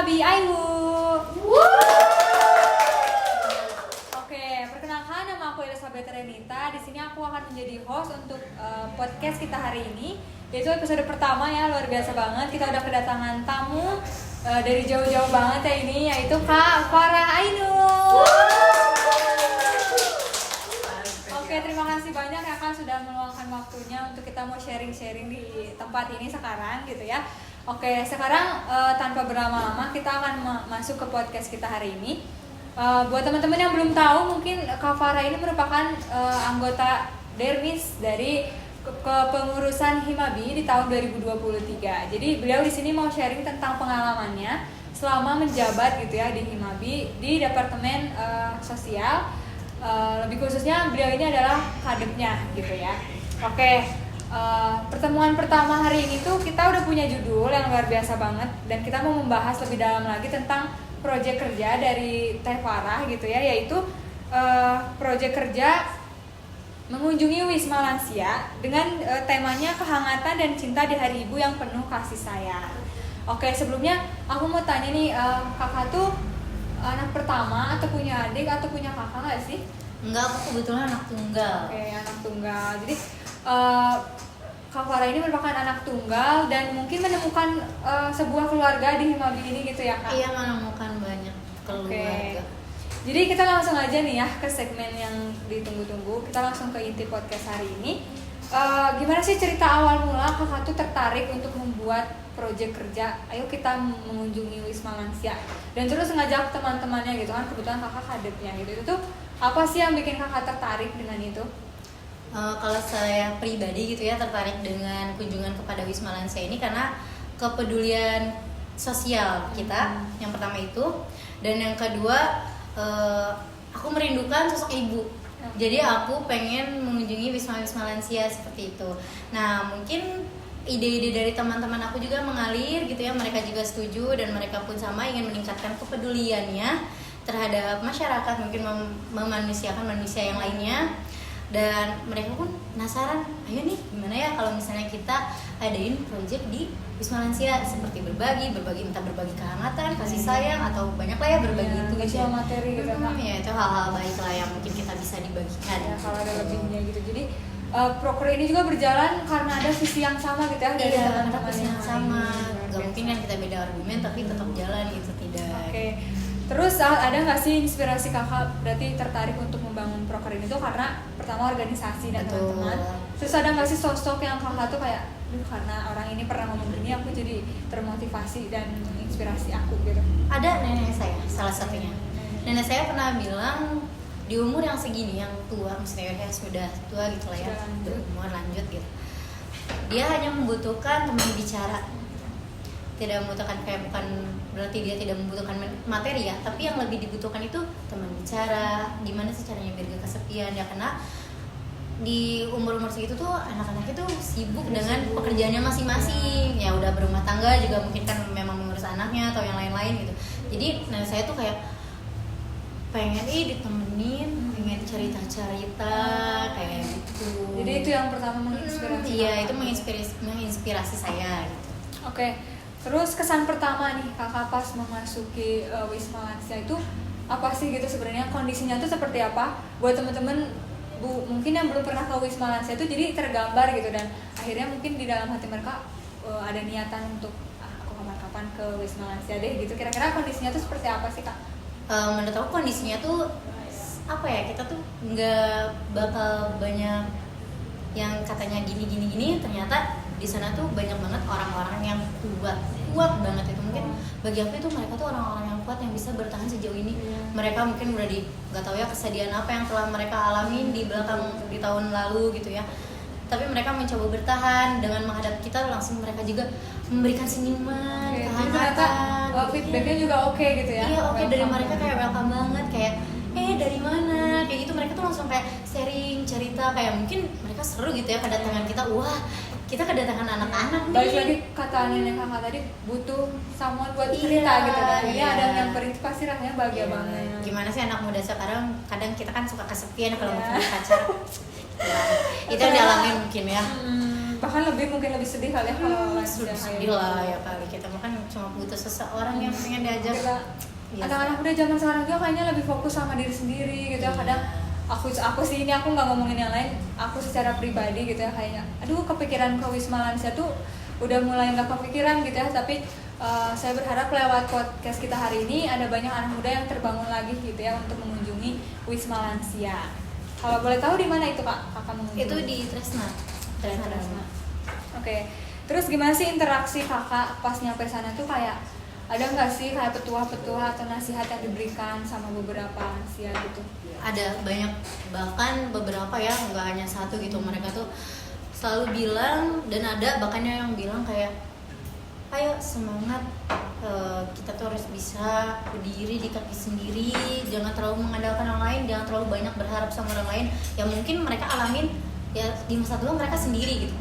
Himabi Aiwu. Oke, perkenalkan nama aku Elizabeth Renita. Di sini aku akan menjadi host untuk podcast kita hari ini, yaitu episode pertama ya, luar biasa banget. Kita udah kedatangan tamu dari jauh-jauh banget ya ini, yaitu Kak Farah Ainur. Oke, terima kasih banyak ya Kak sudah meluangkan waktunya untuk kita mau sharing-sharing di tempat ini sekarang gitu ya. Oke, sekarang tanpa berlama-lama kita akan masuk ke podcast kita hari ini. Buat teman-teman yang belum tahu, mungkin Kak Farah ini merupakan anggota Dermis dari kepengurusan Himabi di tahun 2023. Jadi beliau di sini mau sharing tentang pengalamannya selama menjabat gitu ya di Himabi di Departemen Sosial. Lebih khususnya beliau ini adalah kadepnya gitu ya. Oke, pertemuan pertama hari ini tuh kita udah punya judul yang luar biasa banget, dan kita mau membahas lebih dalam lagi tentang proyek kerja dari Teh Farah gitu ya, yaitu proyek kerja mengunjungi Wisma Lansia dengan temanya kehangatan dan cinta di Hari Ibu yang penuh kasih sayang. Oke, sebelumnya aku mau tanya nih, kakak tuh anak pertama atau punya adik atau punya kakak nggak sih? Enggak, aku kebetulan anak tunggal. Oke, anak tunggal. Jadi Kak Farah ini merupakan anak tunggal dan mungkin menemukan sebuah keluarga di Himabi ini gitu ya Kak? Iya, menemukan banyak keluarga. Jadi kita langsung aja nih ya ke segmen yang ditunggu-tunggu. Kita langsung ke inti podcast hari ini. Gimana sih cerita awal mula kakak tuh tertarik untuk membuat proyek kerja Ayo Kita Mengunjungi Wisma Lansia, dan terus ngajak teman-temannya gitu kan, kebetulan kakak kadepnya gitu. Itu tuh apa sih yang bikin kakak tertarik dengan itu? Kalau saya pribadi gitu ya, tertarik dengan kunjungan kepada Wisma Lansia ini karena kepedulian sosial kita, yang pertama itu. Dan yang kedua, aku merindukan sosok ibu. Jadi aku pengen mengunjungi wisma-wisma lansia seperti itu. Nah, mungkin ide-ide dari teman-teman aku juga mengalir gitu ya. Mereka juga setuju dan mereka pun sama ingin meningkatkan kepeduliannya terhadap masyarakat, mungkin memanusiakan manusia yang lainnya. Dan mereka pun penasaran, ayo nih gimana ya kalau misalnya kita adain project di Wisma Lansia, seperti berbagi entah berbagi kehangatan, kasih sayang, atau banyak lah ya berbagi itu gitu ya, materi gitu kan. Ya, itu hal-hal baik lah yang mungkin kita bisa dibagikan ya, kalau ada lebihnya gitu. Jadi proker ini juga berjalan karena ada visi yang sama gitu ya dari teman-teman yang sama. Gak mungkin kan kita beda argumen tapi tetap jalan gitu, tidak. Oke. Terus ada nggak sih inspirasi kakak berarti tertarik untuk membangun proker ini tuh karena pertama organisasi dan teman-teman. Terus ada nggak sih sosok yang kakak tuh kayak, karena orang ini pernah ngomong gini aku jadi termotivasi dan menginspirasi aku gitu? Ada nenek saya salah satunya. Nenek saya pernah bilang di umur yang segini, yang tua, maksudnya ya sudah tua gitu lah ya, umur lanjut gitu. Dia hanya membutuhkan teman bicara. Tidak membutuhkan, kayak bukan berarti dia tidak membutuhkan materi ya, tapi yang lebih dibutuhkan itu teman bicara. Gimana sih caranya biar gak kesepian ya, karena di umur-umur segitu tuh anak-anak itu sibuk dengan pekerjaannya masing-masing. Ya udah berumah tangga juga mungkin kan memang mengurus anaknya atau yang lain-lain gitu. Jadi nah saya tuh kayak pengen ditemenin, pengen cerita-cerita kayak gitu. Jadi itu yang pertama menginspirasi. Iya, itu menginspirasi saya gitu. Oke. Terus kesan pertama nih kakak pas memasuki Wisma Lansia itu apa sih gitu sebenarnya, kondisinya tuh seperti apa? Buat temen-temen mungkin yang belum pernah ke Wisma Lansia itu jadi tergambar gitu, dan akhirnya mungkin di dalam hati mereka ada niatan untuk aku kapan-kapan ke Wisma Lansia deh gitu. Kira-kira kondisinya tuh seperti apa sih Kak? Menurut aku kondisinya tuh apa ya, kita tuh nggak bakal banyak yang katanya gini, ternyata di sana tuh banyak banget orang-orang yang kuat banget itu. Mungkin bagi aku itu mereka tuh orang-orang yang kuat yang bisa bertahan sejauh ini. Mereka mungkin udah nggak tahu ya kesedihan apa yang telah mereka alamin di belakang di tahun lalu gitu ya, tapi mereka mencoba bertahan dengan menghadap kita. Langsung mereka juga memberikan senyuman, kehangatan. Feedbacknya juga oke gitu ya? Iya, oke. Dari mereka kayak welcome banget, kayak dari mana kayak gitu. Mereka tuh langsung kayak sharing cerita, kayak mungkin mereka seru gitu ya kedatangan kita. Wah, kita kedatangan anak-anak nih. Balik lagi kata nenek kakak tadi, butuh someone buat cerita gitu kan. Iya, ada yang pasti rasanya bahagia banget. Gimana sih anak muda sekarang, kadang kita kan suka kesepian kalau mau punya pacar. Itu yang dialami mungkin ya. bahkan mungkin lebih sedih kali ya kalau lansia sedih lah ya kali, kita makan cuma butuh seseorang yang pengen diajak. Anak-anak muda zaman sekarang juga kayaknya lebih fokus sama diri sendiri gitu ya. Kadang aku sih, ini aku nggak ngomongin yang lain, aku secara pribadi gitu ya, kayaknya aduh kepikiran ke Wisma Lansia tuh udah mulai nggak kepikiran gitu ya. Tapi saya berharap lewat podcast kita hari ini ada banyak anak muda yang terbangun lagi gitu ya untuk mengunjungi Wisma Lansia. Kalau boleh tahu di mana itu Kak? Kakak mengunjungi? Itu di Tresna. Oke. Terus gimana sih interaksi Kakak pas nyampe sana tuh, kayak ada nggak sih kayak petua-petua atau nasihat yang diberikan sama beberapa lansia gitu? Ada banyak, bahkan beberapa ya, nggak hanya satu gitu. Mereka tuh selalu bilang, dan ada bahkan yang bilang kayak, ayo semangat, kita tuh harus bisa berdiri di kaki sendiri, jangan terlalu mengandalkan orang lain, jangan terlalu banyak berharap sama orang lain yang mungkin mereka alamin ya di masa tua mereka sendiri gitu.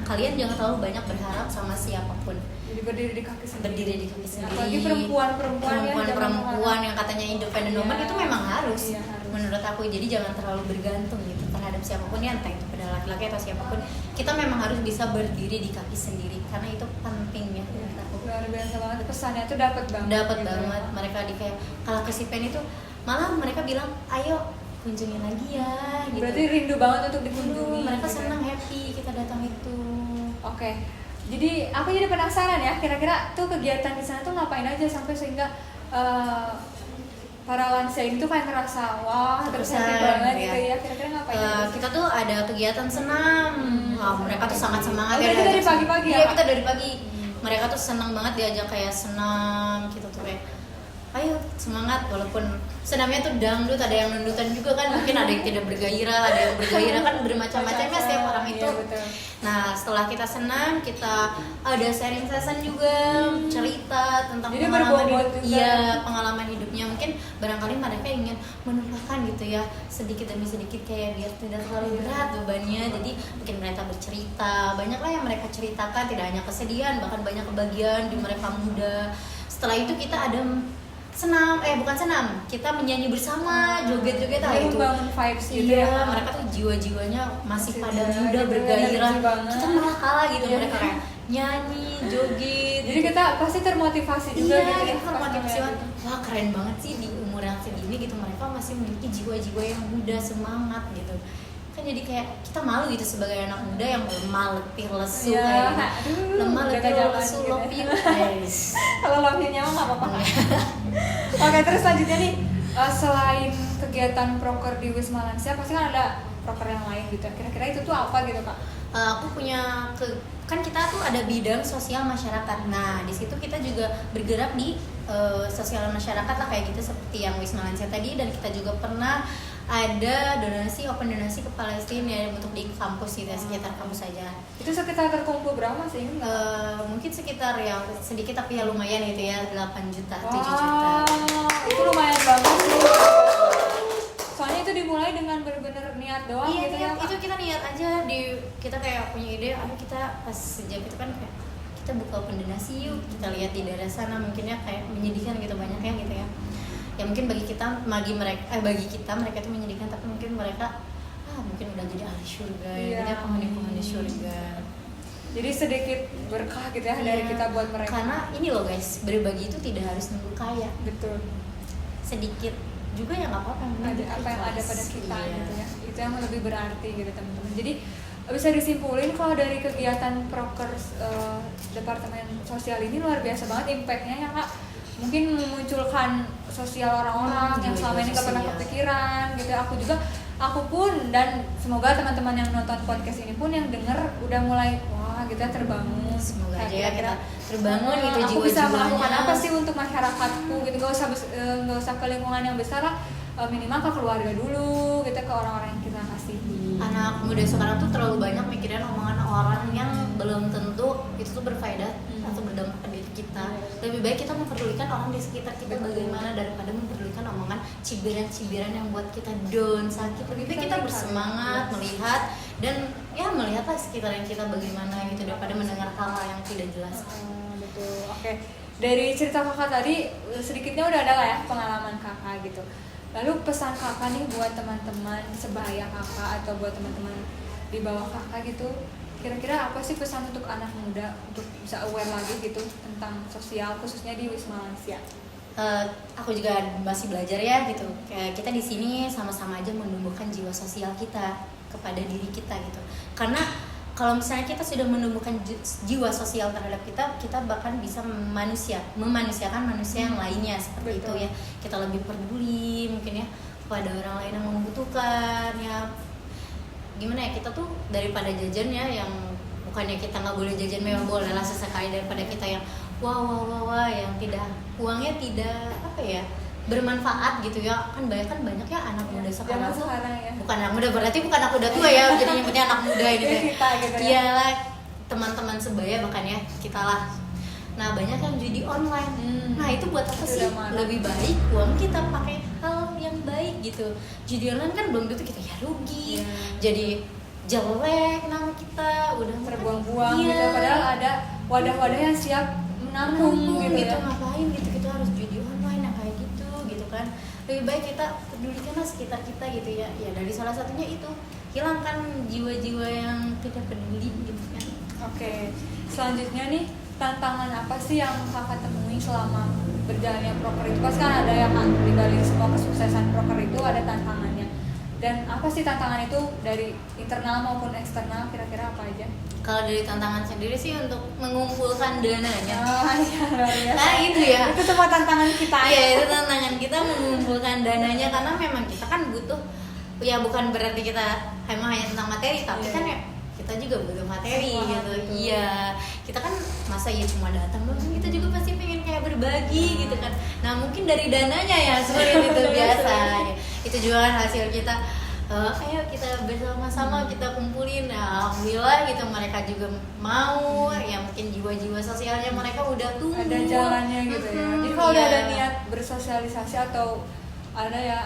Kalian jangan terlalu banyak berharap sama siapapun. Jadi berdiri di kaki sendiri. Apalagi perempuan yang katanya independent woman itu memang harus. Iya, harus. Menurut aku, jadi jangan terlalu bergantung gitu terhadap siapapun ya, entah itu pada laki-laki atau siapapun. Kita memang harus bisa berdiri di kaki sendiri karena itu pentingnya menurut aku. Luar biasa banget, pesannya tuh dapat banget. Mereka di kayak kalau ke Sipen itu malah mereka bilang ayo kunjungin lagi ya gitu. Berarti rindu banget untuk dikunjungi. Mereka gitu. senang, happy kita datang itu. Oke. Jadi aku jadi penasaran ya, kira-kira tuh kegiatan di sana tuh ngapain aja sampai sehingga para lansia ini tuh kayak ngerasa wah terus happy banget ya. gitu ya. Kira-kira ngapain aja? Kita tuh ada kegiatan senam. Mereka tuh sangat semangat ya. Kita dari pagi-pagi ya? Iya, kita dari pagi. Mereka tuh senang banget diajak kayak senam gitu tuh kayak ayo semangat, walaupun senamnya tuh dangdut, ada yang nundutan juga kan, mungkin ada yang tidak bergairah, ada yang bergairah kan, bermacam-macamnya setiap orang itu. Iya, betul. Nah setelah kita senam, kita ada sharing session juga, cerita tentang jadi pengalaman hidup. juga. Iya, pengalaman hidupnya, mungkin barangkali mereka ingin menumpahkan gitu ya sedikit demi sedikit kayak biar tidak terlalu berat bebannya. Jadi mungkin mereka bercerita, banyaklah yang mereka ceritakan, tidak hanya kesedihan, bahkan banyak kebahagiaan di mereka muda. Setelah itu kita ada bukan senam, kita menyanyi bersama, joget-joget itu itu bangun vibes gitu iya, ya. mereka tuh jiwa-jiwanya masih pada gitu muda, ya, bergairah. banget. Kita malah kalah gitu, Iya. mereka kayak nyanyi, joget. Jadi kita pasti termotivasi juga iya, gitu ya. kita termotivasi banget. Wah keren banget sih di umur yang segini gitu, mereka masih memiliki jiwa-jiwa yang muda, semangat gitu. Kan jadi kayak kita malu gitu sebagai anak muda yang lemah, letih, lesu Iya, kayak gitu. Lemah, letih, lesu, gitu. love you guys. Kalau love-nya nyawa nggak apa-apa. Oke, terus selanjutnya nih, selain kegiatan proker di Wisma Lansia, pasti kan ada proker yang lain gitu. Kira-kira itu tuh apa gitu Kak? Aku punya kan kita tuh ada bidang sosial masyarakat. Nah di situ kita juga bergerak di sosial masyarakat lah, kayak gitu seperti yang Wisma Lansia tadi. Dan kita juga pernah ada open donasi ke Palestina ya, untuk di kampus gitu ya, sekitar kampus saja. Itu sekitar terkumpul berapa sih? Mungkin sekitar yang sedikit tapi ya lumayan gitu ya, 8 juta, 7 Wow, juta. itu lumayan banget sih. Soalnya itu dimulai dengan benar-benar niat doang Iya, gitu ya Kak? itu kita niat aja, kita kayak punya ide, kita pas sejak itu kan kayak kita buka open donasi yuk, kita lihat di daerah sana mungkin ya kayak menyedihkan gitu banyaknya gitu ya. Ya mungkin bagi kita mereka itu menyedihkan, tapi mungkin mereka mungkin udah jadi ahli surga ya, jadi penghuni surga. Jadi sedikit berkah gitu ya dari kita buat mereka. Karena ini loh guys, berbagi itu tidak harus nunggu kaya. Betul. Sedikit juga ya nggak apa-apa, Ada apa yang ada pada kita iya. gitu ya. Itu yang lebih berarti gitu teman-teman. Jadi bisa disimpulin kalau dari kegiatan proker Departemen Sosial ini luar biasa banget impact-nya ya Kak. Mungkin memunculkan sosial orang-orang yang selama ini gak pernah kepikiran gitu. Aku pun dan semoga teman-teman yang nonton podcast ini pun yang denger udah mulai wah gitu ya, terbangun. Semoga aja ya kira-kira kita terbangun gitu aku jiwa-jiwanya. bisa melakukan apa sih untuk masyarakatku gitu. Gak usah ke lingkungan yang besar lah, minimal ke keluarga dulu gitu, ke orang-orang yang kita kasihi. Anak muda sekarang tuh terlalu banyak mikirin omongan orang yang belum tentu itu tuh berfaedah atau berdampak ke diri kita. Lebih baik kita memperdulikan orang di sekitar kita bagaimana daripada memperdulikan omongan cibiran-cibiran yang buat kita down, sakit. Lebih baik kita bersemangat melihat dan ya melihatlah sekitar yang kita bagaimana gitu daripada mendengar hal-hal yang tidak jelas. Betul. Oke. Dari cerita Kakak tadi sedikitnya udah ada lah ya pengalaman Kakak gitu. Lalu pesan Kakak nih buat teman-teman sebaya Kakak atau buat teman-teman di bawah Kakak gitu, kira-kira apa sih pesan untuk anak muda untuk bisa aware lagi gitu tentang sosial khususnya di Wisma Lansia? Aku juga masih belajar ya gitu. Kayak kita di sini sama-sama aja menumbuhkan jiwa sosial kita kepada diri kita gitu. Karena kalau misalnya kita sudah menumbuhkan jiwa sosial terhadap kita bahkan bisa memanusiakan manusia yang lainnya seperti Betul. itu ya. Kita lebih peduli mungkin ya kepada orang lain yang membutuhkan ya. Gimana ya, kita tuh daripada jajan ya yang bukannya kita nggak boleh jajan, memang boleh lah sesekali, daripada kita yang wah yang tidak, uangnya tidak apa ya bermanfaat gitu ya. Kan banyak ya anak muda sekarang tuh ya. bukan anak muda, berarti bukan anak muda tua ya, jadi nyebutnya anak muda gitu ya. Kita gitu ya. Iyalah, teman-teman sebaya bahkan ya, kita lah. Nah banyak yang judi online. Nah itu buat apa sih? Lebih baik uang kita pakai hal yang baik gitu. Judi online kan belum tentu kita ya rugi, jadi jelek nama kita, udah terbuang-buang gitu. Padahal ada wadah-wadah yang siap menampung gitu ya. Ngapain gitu, kita harus judi online yang kayak gitu kan. Lebih baik kita pedulikanlah sekitar kita gitu ya. Ya dari salah satunya itu hilangkan jiwa-jiwa yang tidak peduli gitu kan. Oke, selanjutnya nih, tantangan apa sih yang kakak temui selama berjalannya proker itu? Pasti kan ada ya kan, di balik semua kesuksesan proker itu ada tantangannya. Dan apa sih tantangan itu dari internal maupun eksternal, kira-kira apa aja? Kalau dari tantangan sendiri sih untuk mengumpulkan dananya. Iya, luar biasa. Nah itu ya. Itu semua tantangan kita. Iya, itu tantangan kita mengumpulkan dananya, karena memang kita kan butuh, ya bukan berarti kita hanya tentang materi, tapi kan ya kita juga butuh materi gitu. Iya, kita kan masa ya cuma datang doang, kita juga pasti pengen kayak berbagi gitu kan. Nah mungkin dari dananya ya seperti itu biasa ya. Itu juga kan hasil kita, ayo kita bersama-sama kita kumpulin. Nah, alhamdulillah gitu, mereka juga mau ya, mungkin jiwa-jiwa sosialnya mereka udah tumbuh, ada jalannya gitu ya. Jadi kalau udah ada niat bersosialisasi atau ada ya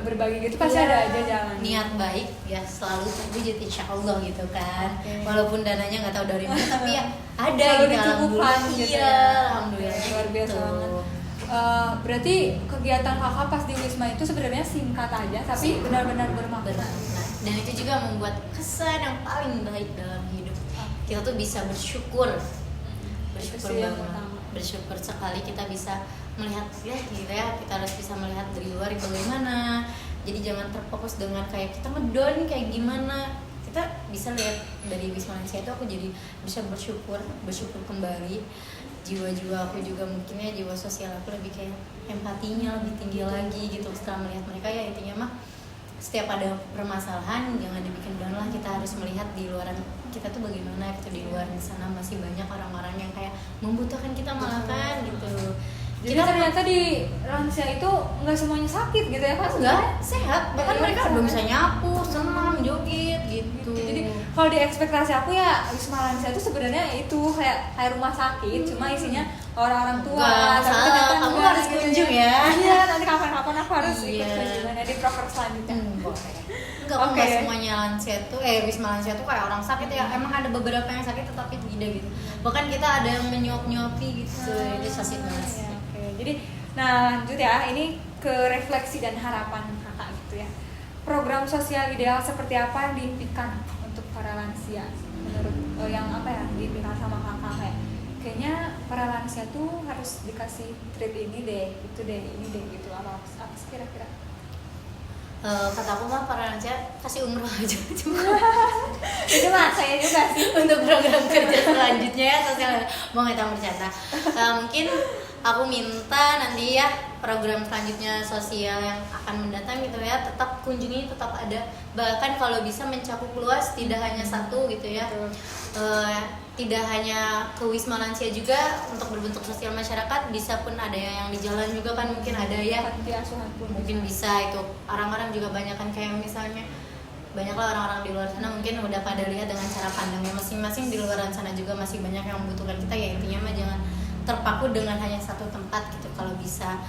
berbagi gitu, pasti ada aja jalan. Niat baik ya selalu terwujud insya Allah gitu kan. Walaupun dananya nggak tahu dari mana, tapi ya ada selalu gitu, dicukupkan gitu iya, ya. alhamdulillah Luar biasa gitu. banget. Berarti kegiatan kakak pas di Wisma itu sebenarnya singkat aja, tapi benar-benar bermakna. Nah, dan itu juga membuat kesan yang paling baik dalam hidup. Kita tuh bisa bersyukur banget, bersyukur sekali kita bisa melihat ya gitu ya, kita harus bisa melihat dari luar bagaimana. Jadi jangan terfokus dengan kayak kita ngedown kayak gimana. Kita bisa lihat dari Wisma Lansia itu, aku jadi bisa bersyukur kembali. Jiwa-jiwa aku juga mungkinnya jiwa sosial aku lebih kayak empatinya lebih tinggi lagi gitu setelah melihat mereka. Ya intinya mah setiap ada permasalahan jangan dibikin down lah, kita harus melihat di luaran kita tuh bagaimana gitu. Di luar di sana masih banyak orang-orang yang kayak membutuhkan kita malah kan gitu. Jadi ternyata di lansia itu nggak semuanya sakit gitu ya kan? Enggak, sehat. Bahkan mereka sehat. udah bisa nyapu, senam, joget gitu. Jadi kalau di ekspektasi aku ya Wisma Lansia itu sebenarnya itu kayak rumah sakit, cuma isinya orang-orang tua. Enggak, salah. Kamu harus kunjung ya. Iya, nanti kapan-kapan aku harus Iya. ikut kunjungan di proker selanjutnya. Enggak, kok nggak semuanya lansia tuh, Wisma Lansia tuh kayak orang sakit ya. Emang ada beberapa yang sakit tetapi tidak gitu. Bahkan kita ada yang menyuap-nyuapi gitu. Itu sakit banget sih. Jadi, nah lanjut ya, ini ke refleksi dan harapan kakak gitu ya. Program sosial ideal seperti apa yang diimpikan untuk para lansia menurut yang apa ya diimpikan sama kakak? Kayaknya para lansia tuh harus dikasih treat ini deh, itu deh, ini deh gitu. Apa sih kira-kira? Kata aku mah para lansia kasih umroh aja cuma. Itu mah saya juga sih. Untuk program kerja selanjutnya ya sosial, mau kita bercanda. Mungkin aku minta nanti ya program selanjutnya sosial yang akan mendatang gitu ya, tetap kunjungi, tetap ada, bahkan kalau bisa mencakup luas, tidak hanya satu gitu ya. Tidak hanya ke Wisma Lansia juga, untuk berbentuk sosial masyarakat bisa pun ada yang di jalan juga kan, mungkin ada ya Panti asuhan pun mungkin bisa. Itu orang-orang juga banyak kan, kayak misalnya banyaklah orang-orang di luar sana mungkin udah pada lihat dengan cara pandangnya masing-masing. Di luar sana juga masih banyak yang membutuhkan kita ya. Intinya mah jangan terpaku dengan hanya satu tempat gitu. Kalau bisa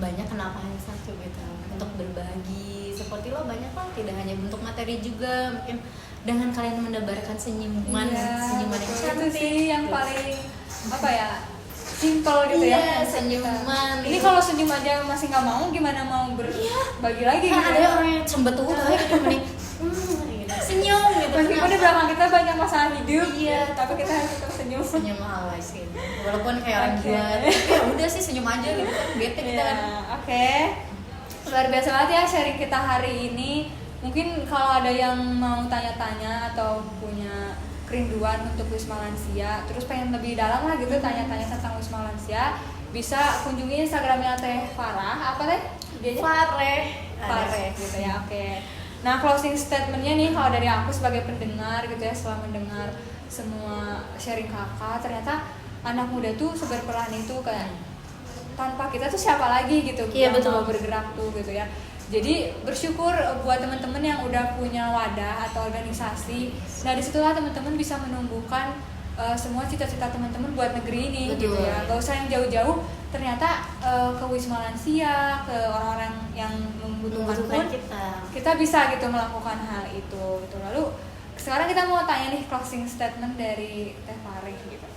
banyak, kenapa hanya satu gitu, untuk berbagi seperti lo banyak lah, tidak hanya bentuk materi juga, mungkin dengan kalian menebarkan senyuman, senyuman yang cantik itu sih yang paling apa ya, simple gitu ya senyuman. Ini kalau senyum aja masih nggak mau, gimana mau berbagi lagi kan gitu ada orang yang cembetuh tuh ya, mending senyum gitu. meskipun di belakang kita banyak masalah hidup. Iya. Tapi kita harus tetap senyum. Senyum always gitu. Walaupun kayak orang Oke. gila, tapi ya udah sih senyum aja gitu kan. Bete kita Iya, kan. oke. Luar biasa banget ya sharing kita hari ini. Mungkin kalau ada yang mau tanya-tanya atau punya kerinduan untuk Wisma Lansia, terus pengen lebih dalam lah gitu tanya-tanya tentang Wisma Lansia, bisa kunjungi Instagramnya Teh Farah. Apa Teh? Fareh gitu ya, oke. Nah, closing statementnya nih kalau dari aku sebagai pendengar gitu ya, setelah mendengar semua sharing kakak, ternyata anak muda tuh seberperan itu kayak tanpa kita tuh siapa lagi gitu Iya, yang betul. mau bergerak tuh gitu ya. Jadi bersyukur buat teman-teman yang udah punya wadah atau organisasi. Nah, disitulah teman-teman bisa menumbuhkan semua cita-cita teman-teman buat negeri ini. Betul. Gitu ya. Gak usah yang jauh-jauh, ternyata ke Wisma Lansia, ke orang-orang yang membutuhkan pun kita bisa gitu melakukan hal itu gitu. Lalu sekarang kita mau tanya nih closing statement dari Teh Fareh gitu.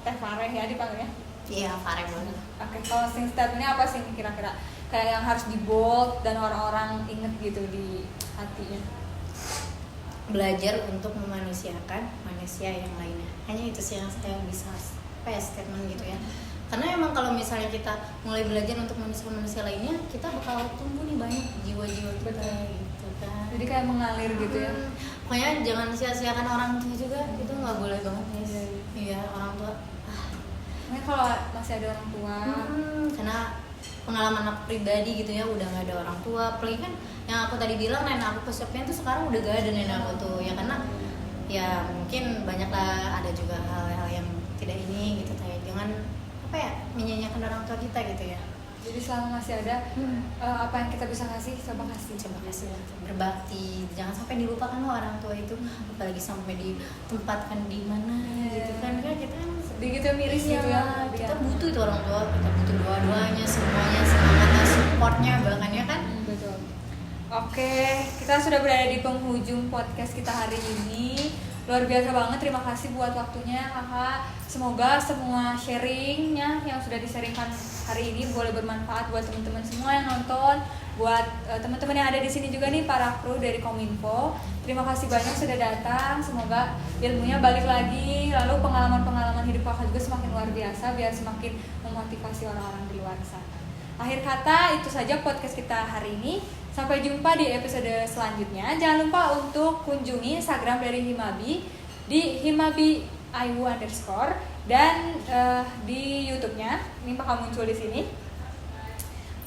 Teh Fareh ya dipanggilnya. Iya, Fareh banget. Oke, closing statementnya apa sih kira-kira? Kayak yang harus di bold dan orang-orang inget gitu di hatinya. Belajar untuk memanusiakan manusia yang lainnya. Hanya itu sih yang saya bisa statement gitu ya. Karena emang kalau misalnya kita mulai belajar untuk manusia lainnya, kita bakal tumbuh nih banyak jiwa-jiwa kita gitu kan. Jadi kayak mengalir gitu ya. Pokoknya jangan sia-siakan orang tua juga, itu nggak boleh banget guys. Iya, Iya, orang tua. Nah, kalau masih ada orang tua, Karena pengalaman aku pribadi gitu ya, udah nggak ada orang tua. Apalagi kan yang aku tadi bilang nenek aku kesepian tuh sekarang udah gak ada nenek aku tuh ya, karena ya mungkin banyak lah ada juga hal-hal yang tidak ini gitu kayak jangan apa ya menyanyiakan orang tua kita gitu ya. jadi selama masih ada apa yang kita bisa kasih, coba kasih. Berbakti, jangan sampai dilupakan loh orang tua itu, apalagi sampai ditempatkan di mana gitu kan kita kan Sedih gitu, miris iya, gitu ya. kita butuh itu orang tua, kita butuh doa-doanya semuanya, semangatnya, supportnya bahkan ya kan. Betul. Oke, kita sudah berada di penghujung podcast kita hari ini. Luar biasa banget, terima kasih buat waktunya kakak. Semoga semua sharingnya yang sudah di-sharingkan hari ini boleh bermanfaat buat teman-teman semua yang nonton, buat teman-teman yang ada di sini juga nih, para kru dari Kominfo. Terima kasih banyak sudah datang, semoga ilmunya balik lagi, lalu pengalaman-pengalaman hidup kakak juga semakin luar biasa, biar semakin memotivasi orang-orang di luar sana. Akhir kata, itu saja podcast kita hari ini. Sampai jumpa di episode selanjutnya. Jangan lupa untuk kunjungi Instagram dari Himabi di himabi_iwu_ dan di YouTube-nya. Ini bakal muncul di sini.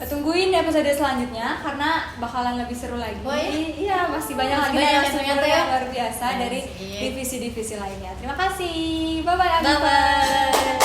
Tungguin episode selanjutnya karena bakalan lebih seru lagi. Oh, iya? Iya, masih banyak lagi Banyak narasumber ternyata yang ya. luar biasa dari Iya. divisi-divisi lainnya. Terima kasih. Bye bye. Bye bye.